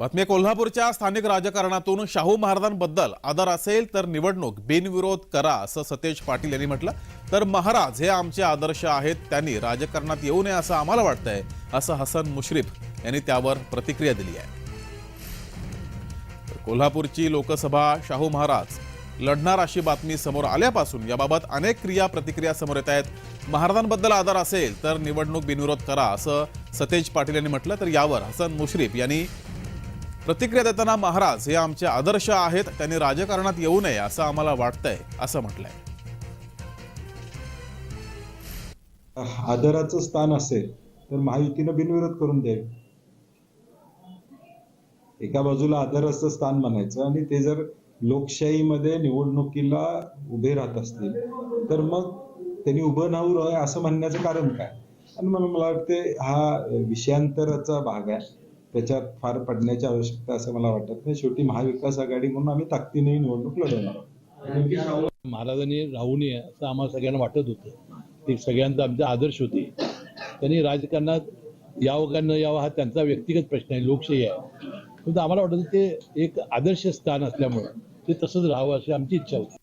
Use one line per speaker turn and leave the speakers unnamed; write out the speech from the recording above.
बातमी कोल्हापूरच्या स्थानिक राजकारणातून शाहू महाराजांबद्दल आदर असेल तर निवडणूक बिनविरोध करा असं सतेज पाटील यांनी म्हटलं। तर महाराज हे आमचे आदर्श आहेत, त्यांनी राजकारणात येऊ नये असं आम्हाला वाटतंय असं हसन मुश्रीफ यांनी त्यावर प्रतिक्रिया दिली आहे। कोल्हापूरची लोकसभा शाहू महाराज लढणार अशी बातमी समोर आल्यापासून याबाबत अनेक प्रतिक्रिया समोर येत आहेत। महाराजांबद्दल आदर असेल तर निवडणूक बिनविरोध करा असं सतेज पाटील यांनी म्हटलं। तर यावर हसन मुश्रीफ यांनी प्रतिक्रिया देताना महाराज हे आमचे आदर्श आहेत, त्यांनी राजकारणात येऊ नये असं आम्हाला वाटतंय असं म्हटलंय।
आदराचं स्थान असेल तर महायुतीनं बिनविरोध करून द्यावे। एका बाजूला आदराचं स्थान म्हणायचं आणि ते जर लोकशाहीमध्ये निवडणुकीला उभे राहत असतील तर मग त्यांनी उभं राहू नये असं म्हणण्याचं कारण काय? आणि मला वाटते हा विषयांतराचा भाग आहे, त्याच्यात फार पडण्याची आवश्यकता असं मला वाटत नाही। शेवटी महाविकास आघाडी म्हणून आम्ही ताकदीने निवडणूक लढवणार आहोत।
महाराजांनी राहू नये असं आम्हाला सगळ्यांना वाटत होतं, ते सगळ्यांचा आमचा आदर्श होते। त्यांनी राजकारणात यावं का न यावं हा त्यांचा व्यक्तिगत प्रश्न आहे, लोकशाही आहे। पण आम्हाला वाटतं ते एक आदर्श स्थान असल्यामुळे ते तसंच राहावं अशी आमची इच्छा होती।